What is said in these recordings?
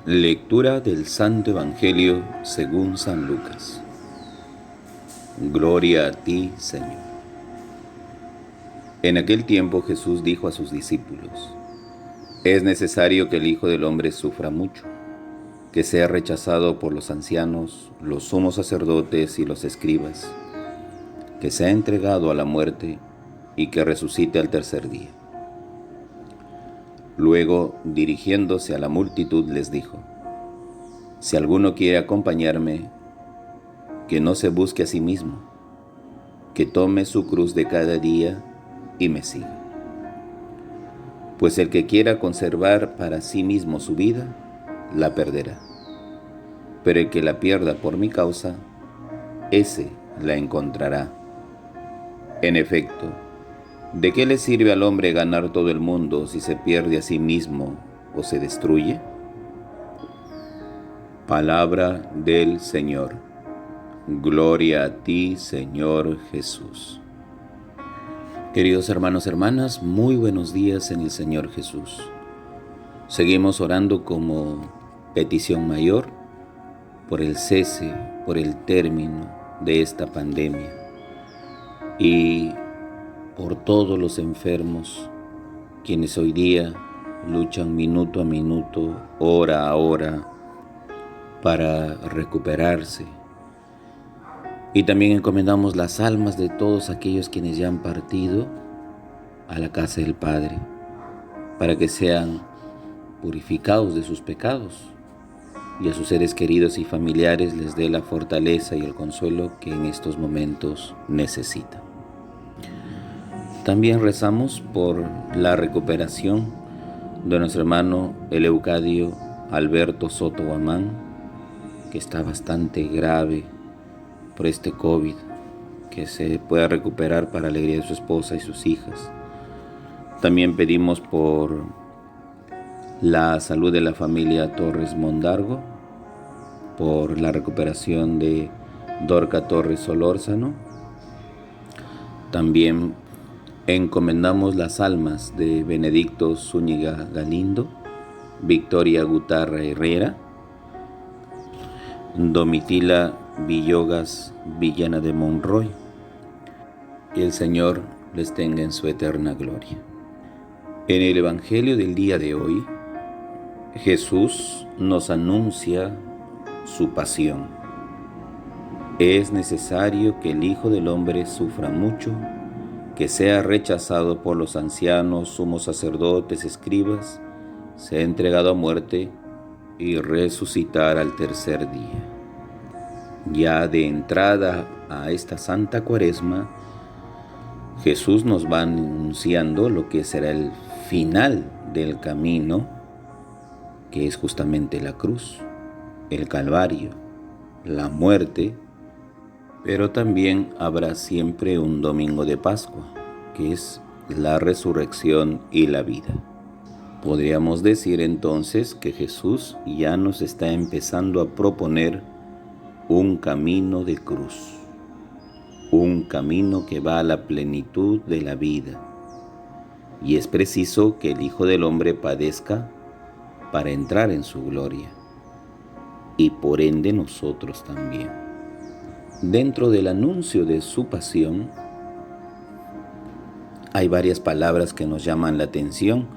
Lectura del Santo Evangelio según San Lucas. Gloria a ti, Señor. En aquel tiempo Jesús dijo a sus discípulos: Es necesario que el Hijo del Hombre sufra mucho, que sea rechazado por los ancianos, los sumos sacerdotes y los escribas, que sea entregado a la muerte y que resucite al tercer día. Luego, dirigiéndose a la multitud, les dijo: Si alguno quiere acompañarme, que no se busque a sí mismo, que tome su cruz de cada día y me siga. Pues el que quiera conservar para sí mismo su vida, la perderá. Pero el que la pierda por mi causa, ese la encontrará. En efecto, ¿de qué le sirve al hombre ganar todo el mundo si se pierde a sí mismo o se destruye? Palabra del Señor. Gloria a ti, Señor Jesús. Queridos hermanos, hermanas, muy buenos días en el Señor Jesús. Seguimos orando como petición mayor por el cese, por el término de esta pandemia y por todos los enfermos, quienes hoy día luchan minuto a minuto, hora a hora, para recuperarse. Y también encomendamos las almas de todos aquellos quienes ya han partido a la casa del Padre, para que sean purificados de sus pecados y a sus seres queridos y familiares les dé la fortaleza y el consuelo que en estos momentos necesitan. También rezamos por la recuperación de nuestro hermano Eleucadio Alberto Soto Guamán, que está bastante grave por este COVID, que se pueda recuperar para alegría de su esposa y sus hijas. También pedimos por la salud de la familia Torres Mondargo, por la recuperación de Dorca Torres Solórzano. También encomendamos las almas de Benedicto Zúñiga Galindo, Victoria Gutarra Herrera, Domitila Villogas Villana de Monroy, y el Señor les tenga en su eterna gloria. En el Evangelio del día de hoy, Jesús nos anuncia su pasión. Es necesario que el Hijo del Hombre sufra mucho, que sea rechazado por los ancianos, sumos sacerdotes, escribas, sea entregado a muerte y resucitar al tercer día. Ya de entrada a esta Santa Cuaresma, Jesús nos va anunciando lo que será el final del camino, que es justamente la cruz, el Calvario, la muerte, pero también habrá siempre un domingo de Pascua, que es la resurrección y la vida. Podríamos decir entonces que Jesús ya nos está empezando a proponer un camino de cruz, un camino que va a la plenitud de la vida. Y es preciso que el Hijo del Hombre padezca para entrar en su gloria, y por ende nosotros también. Dentro del anuncio de su pasión, hay varias palabras que nos llaman la atención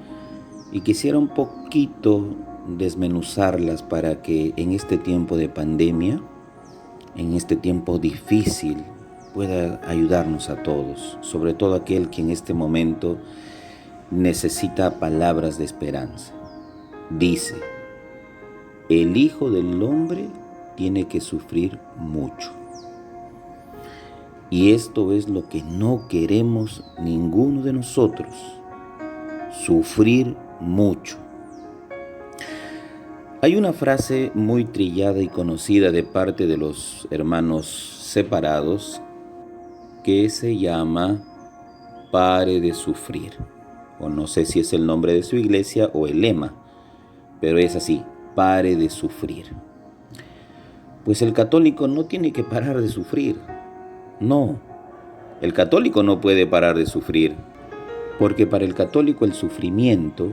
y quisiera un poquito desmenuzarlas para que en este tiempo de pandemia, en este tiempo difícil, pueda ayudarnos a todos, sobre todo aquel que en este momento necesita palabras de esperanza. Dice: el Hijo del Hombre tiene que sufrir mucho. Y esto es lo que no queremos ninguno de nosotros: sufrir mucho. Hay una frase muy trillada y conocida de parte de los hermanos separados que se llama "pare de sufrir", o no sé si es el nombre de su iglesia o el lema, pero es así: pare de sufrir. Pues el católico no tiene que parar de sufrir. No, el católico no puede parar de sufrir, porque para el católico el sufrimiento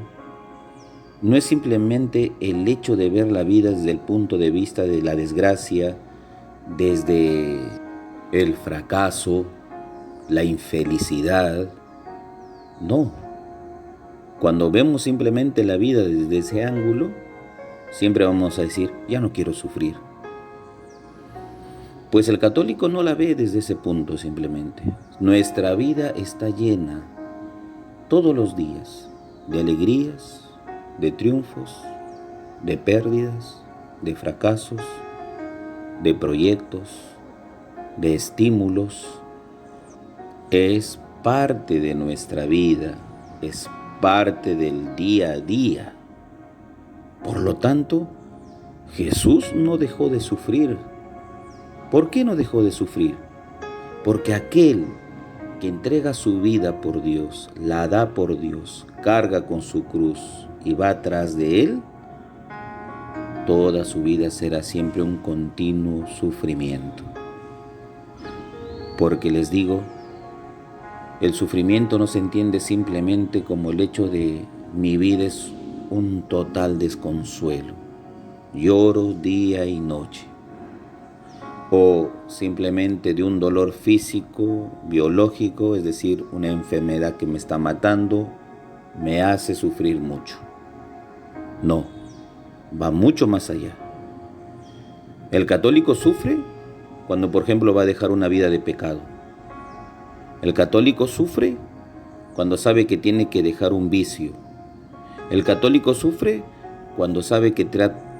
no es simplemente el hecho de ver la vida desde el punto de vista de la desgracia, desde el fracaso, la infelicidad. No. Cuando vemos simplemente la vida desde ese ángulo, siempre vamos a decir, ya no quiero sufrir. Pues el católico no la ve desde ese punto simplemente. Nuestra vida está llena todos los días de alegrías, de triunfos, de pérdidas, de fracasos, de proyectos, de estímulos. Es parte de nuestra vida, es parte del día a día. Por lo tanto, Jesús no dejó de sufrir. ¿Por qué no dejó de sufrir? Porque aquel que entrega su vida por Dios, la da por Dios, carga con su cruz y va atrás de Él, toda su vida será siempre un continuo sufrimiento. Porque les digo, el sufrimiento no se entiende simplemente como el hecho de mi vida es un total desconsuelo. Lloro día y noche. O simplemente de un dolor físico, biológico, es decir, una enfermedad que me está matando, me hace sufrir mucho. No, va mucho más allá. El católico sufre cuando, por ejemplo, va a dejar una vida de pecado. El católico sufre cuando sabe que tiene que dejar un vicio. El católico sufre cuando sabe que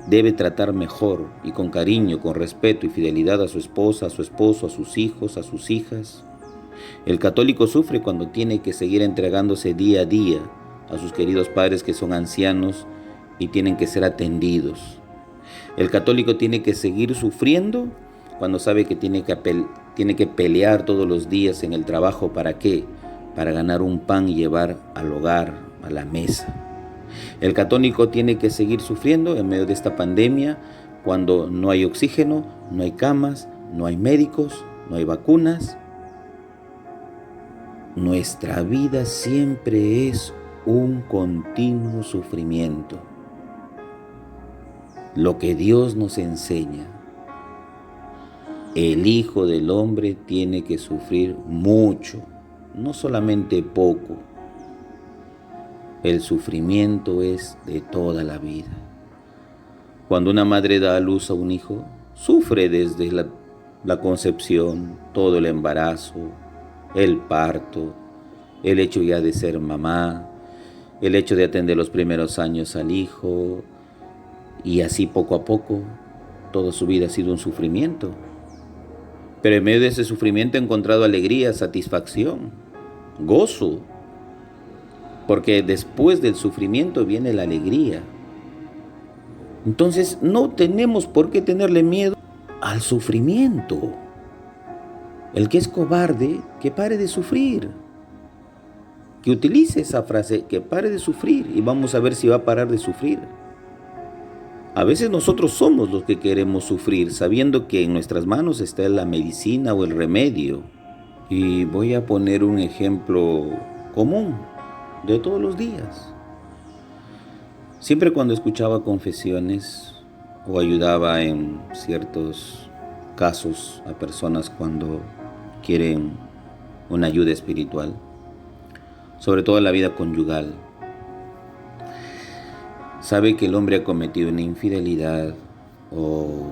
debe tratar mejor y con cariño, con respeto y fidelidad a su esposa, a su esposo, a sus hijos, a sus hijas. El católico sufre cuando tiene que seguir entregándose día a día a sus queridos padres que son ancianos y tienen que ser atendidos. El católico tiene que seguir sufriendo cuando sabe que tiene que pelear todos los días en el trabajo. ¿Para qué? Para ganar un pan y llevar al hogar, a la mesa. El católico tiene que seguir sufriendo en medio de esta pandemia cuando no hay oxígeno, no hay camas, no hay médicos, no hay vacunas. Nuestra vida siempre es un continuo sufrimiento. Lo que Dios nos enseña, el Hijo del Hombre tiene que sufrir mucho, no solamente poco. El sufrimiento es de toda la vida. Cuando una madre da a luz a un hijo, sufre desde la concepción, todo el embarazo, el parto, el hecho ya de ser mamá, el hecho de atender los primeros años al hijo, y así poco a poco, toda su vida ha sido un sufrimiento. Pero en medio de ese sufrimiento ha encontrado alegría, satisfacción, gozo, porque después del sufrimiento viene la alegría. Entonces no tenemos por qué tenerle miedo al sufrimiento. El que es cobarde, que pare de sufrir. Que utilice esa frase, que pare de sufrir, y vamos a ver si va a parar de sufrir. A veces nosotros somos los que queremos sufrir, sabiendo que en nuestras manos está la medicina o el remedio. Y voy a poner un ejemplo común de todos los días. Siempre cuando escuchaba confesiones o ayudaba en ciertos casos a personas cuando quieren una ayuda espiritual, sobre todo en la vida conyugal, sabe que el hombre ha cometido una infidelidad o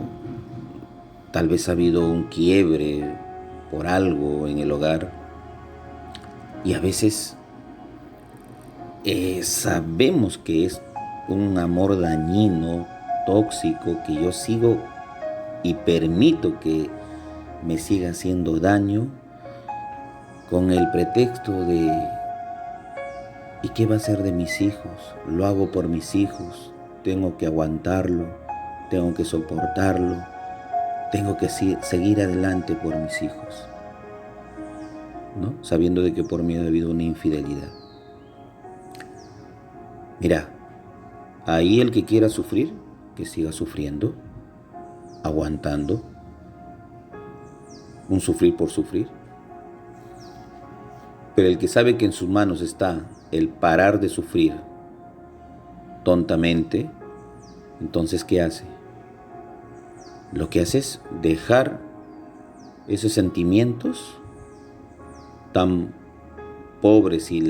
tal vez ha habido un quiebre por algo en el hogar, y a veces sabemos que es un amor dañino, tóxico, que yo sigo y permito que me siga haciendo daño con el pretexto de ¿y qué va a ser de mis hijos? Lo hago por mis hijos, tengo que aguantarlo, tengo que soportarlo, tengo que seguir adelante por mis hijos, ¿no? Sabiendo de que por mí ha habido una infidelidad. Mira, ahí el que quiera sufrir, que siga sufriendo, aguantando, un sufrir por sufrir. Pero el que sabe que en sus manos está el parar de sufrir tontamente, entonces ¿qué hace? Lo que hace es dejar esos sentimientos tan pobres y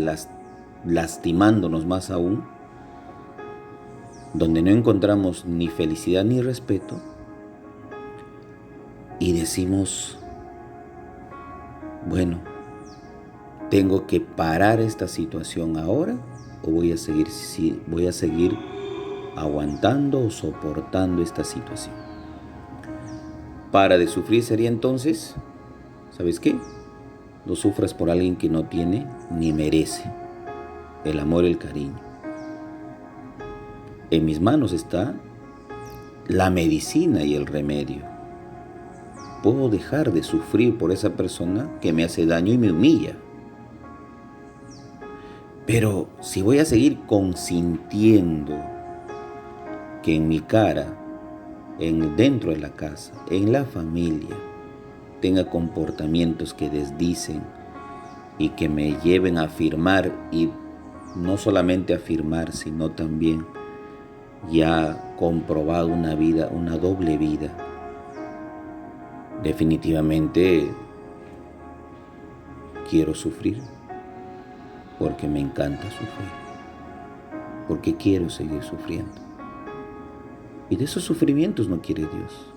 lastimándonos más aún, donde no encontramos ni felicidad ni respeto, y decimos, bueno, ¿tengo que parar esta situación ahora o voy a seguir aguantando o soportando esta situación? Para de sufrir sería entonces, ¿sabes qué? No sufras por alguien que no tiene ni merece el amor y el cariño. En mis manos está la medicina y el remedio. Puedo dejar de sufrir por esa persona que me hace daño y me humilla. Pero si voy a seguir consintiendo que en mi cara, dentro de la casa, en la familia, tenga comportamientos que desdicen y que me lleven a afirmar, y no solamente afirmar, sino también ya comprobado una vida, una doble vida, definitivamente quiero sufrir porque me encanta sufrir, porque quiero seguir sufriendo. Y de esos sufrimientos no quiere Dios.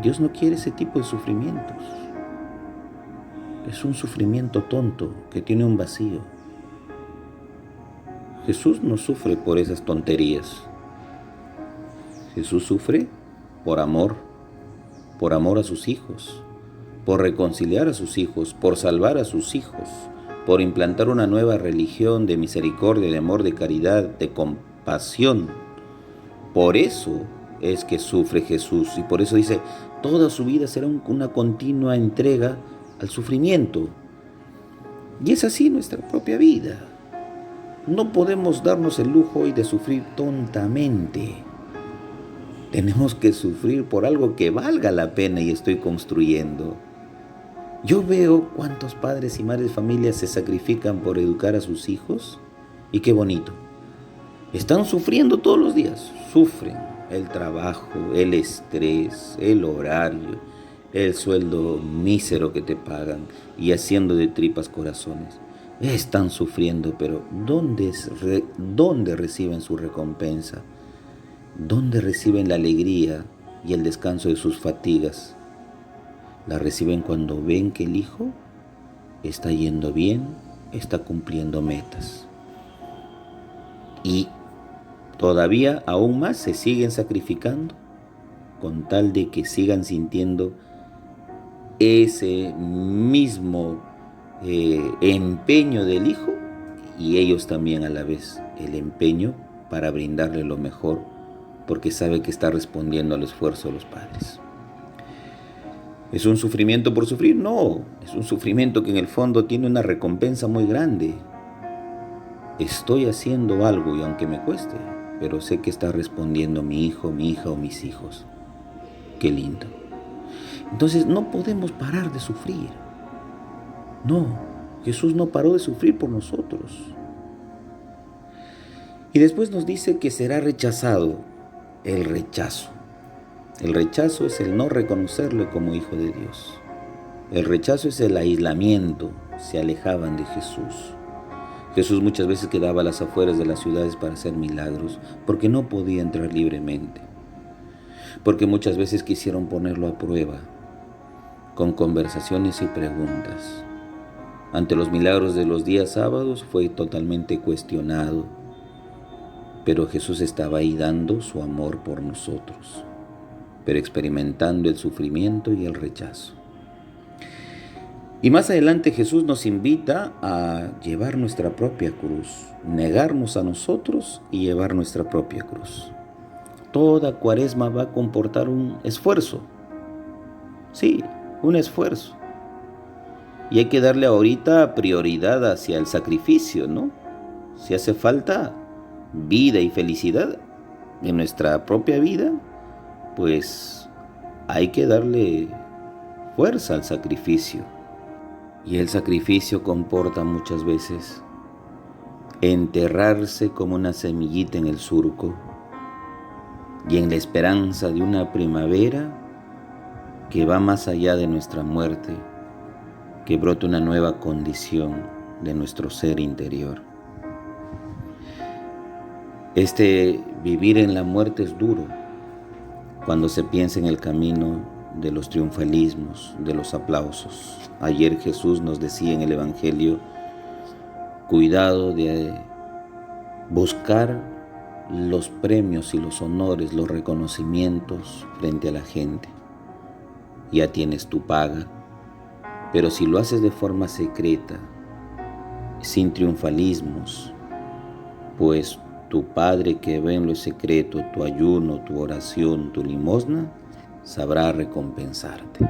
Dios no quiere ese tipo de sufrimientos. Es un sufrimiento tonto que tiene un vacío. Jesús no sufre por esas tonterías. Jesús sufre por amor a sus hijos, por reconciliar a sus hijos, por salvar a sus hijos, por implantar una nueva religión de misericordia, de amor, de caridad, de compasión. Por eso es que sufre Jesús, y por eso dice, toda su vida será una continua entrega al sufrimiento. Y es así nuestra propia vida. No podemos darnos el lujo hoy de sufrir tontamente. Tenemos que sufrir por algo que valga la pena y estoy construyendo. Yo veo cuántos padres y madres de familia se sacrifican por educar a sus hijos, y qué bonito. Están sufriendo todos los días, sufren el trabajo, el estrés, el horario, el sueldo mísero que te pagan y haciendo de tripas corazones. Están sufriendo, pero ¿dónde reciben su recompensa? ¿Dónde reciben la alegría y el descanso de sus fatigas? La reciben cuando ven que el hijo está yendo bien, está cumpliendo metas. Y todavía aún más se siguen sacrificando con tal de que sigan sintiendo ese mismo empeño del hijo, y ellos también a la vez el empeño para brindarle lo mejor, porque sabe que está respondiendo al esfuerzo de los padres. ¿Es un sufrimiento por sufrir? No, es un sufrimiento que en el fondo tiene una recompensa muy grande. Estoy haciendo algo y aunque me cueste, pero sé que está respondiendo mi hijo, mi hija o mis hijos. Qué lindo. Entonces no podemos parar de sufrir. No, Jesús no paró de sufrir por nosotros. Y después nos dice que será rechazado. El rechazo. El rechazo es el no reconocerle como hijo de Dios. El rechazo es el aislamiento. Se alejaban de Jesús. Jesús muchas veces quedaba a las afueras de las ciudades para hacer milagros, porque no podía entrar libremente. Porque muchas veces quisieron ponerlo a prueba, con conversaciones y preguntas. Ante los milagros de los días sábados fue totalmente cuestionado, pero Jesús estaba ahí dando su amor por nosotros, pero experimentando el sufrimiento y el rechazo. Y más adelante Jesús nos invita a llevar nuestra propia cruz, negarnos a nosotros y llevar nuestra propia cruz. Toda cuaresma va a comportar un esfuerzo. Sí, un esfuerzo. Y hay que darle ahorita prioridad hacia el sacrificio, ¿no? Si hace falta vida y felicidad en nuestra propia vida, pues hay que darle fuerza al sacrificio. Y el sacrificio comporta muchas veces enterrarse como una semillita en el surco y en la esperanza de una primavera que va más allá de nuestra muerte, que brote una nueva condición de nuestro ser interior. Este vivir en la muerte es duro cuando se piensa en el camino de los triunfalismos, de los aplausos. Ayer Jesús nos decía en el Evangelio, cuidado de buscar los premios y los honores, los reconocimientos frente a la gente. Ya tienes tu paga, pero si lo haces de forma secreta, sin triunfalismos, pues tu Padre que ve en lo secreto, tu ayuno, tu oración, tu limosna, sabrá recompensarte.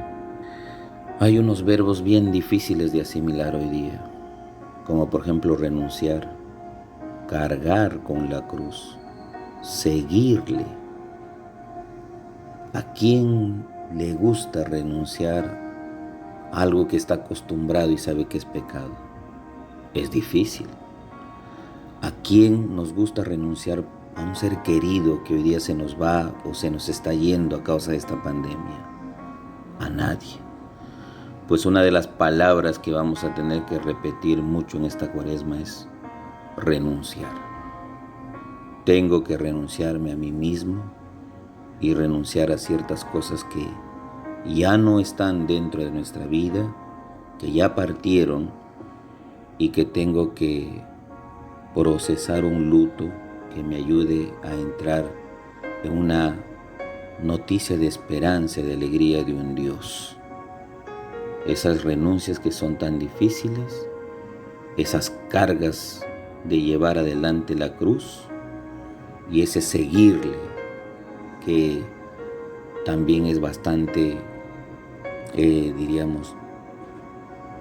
Hay unos verbos bien difíciles de asimilar hoy día, como por ejemplo renunciar, cargar con la cruz, seguirle. ¿A quién le gusta renunciar a algo que está acostumbrado y sabe que es pecado? Es difícil. ¿A quién nos gusta renunciar a un ser querido que hoy día se nos va o se nos está yendo a causa de esta pandemia? A nadie. Pues una de las palabras que vamos a tener que repetir mucho en esta cuaresma es renunciar. Tengo que renunciarme a mí mismo y renunciar a ciertas cosas que ya no están dentro de nuestra vida, que ya partieron y que tengo que procesar un luto que me ayude a entrar en una noticia de esperanza y de alegría de un Dios. Esas renuncias que son tan difíciles, esas cargas de llevar adelante la cruz y ese seguirle que también es bastante,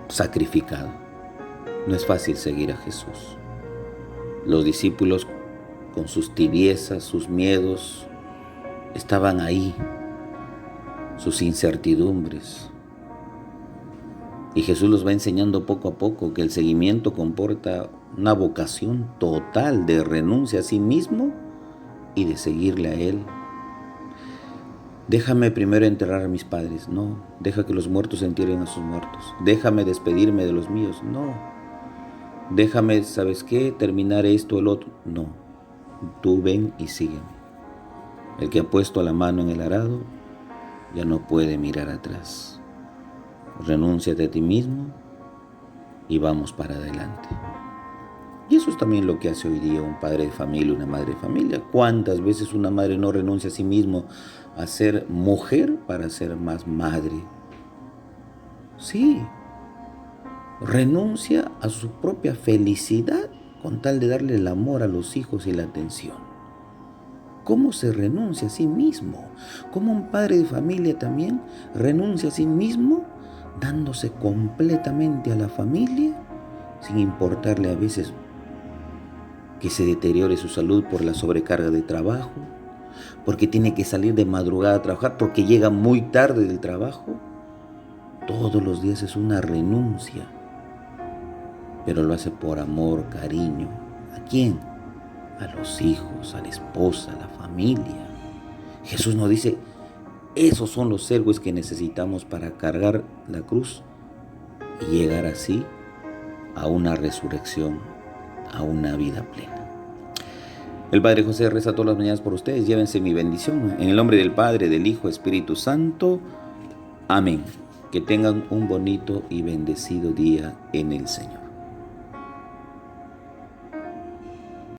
sacrificado. No es fácil seguir a Jesús. Los discípulos, con sus tibiezas, sus miedos, estaban ahí, sus incertidumbres. Y Jesús los va enseñando poco a poco que el seguimiento comporta una vocación total de renuncia a sí mismo y de seguirle a Él. Déjame primero enterrar a mis padres, no. Deja que los muertos entierren a sus muertos. Déjame despedirme de los míos, no. Déjame, ¿sabes qué? Terminar esto o el otro, no. Tú ven y sígueme. El que ha puesto la mano en el arado ya no puede mirar atrás. Renúnciate a ti mismo y vamos para adelante. Y eso es también lo que hace hoy día un padre de familia, una madre de familia. ¿Cuántas veces una madre no renuncia a sí mismo a ser mujer para ser más madre? Sí, renuncia a su propia felicidad con tal de darle el amor a los hijos y la atención. ¿Cómo se renuncia a sí mismo? ¿Cómo un padre de familia también renuncia a sí mismo dándose completamente a la familia sin importarle a veces que se deteriore su salud por la sobrecarga de trabajo, porque tiene que salir de madrugada a trabajar, porque llega muy tarde del trabajo? Todos los días es una renuncia, pero lo hace por amor, cariño. ¿A quién? A los hijos, a la esposa, a la familia. Jesús nos dice, esos son los héroes que necesitamos para cargar la cruz y llegar así a una resurrección, a una vida plena. El Padre José reza todas las mañanas por ustedes. Llévense mi bendición. En el nombre del Padre, del Hijo, Espíritu Santo. Amén. Que tengan un bonito y bendecido día en el Señor.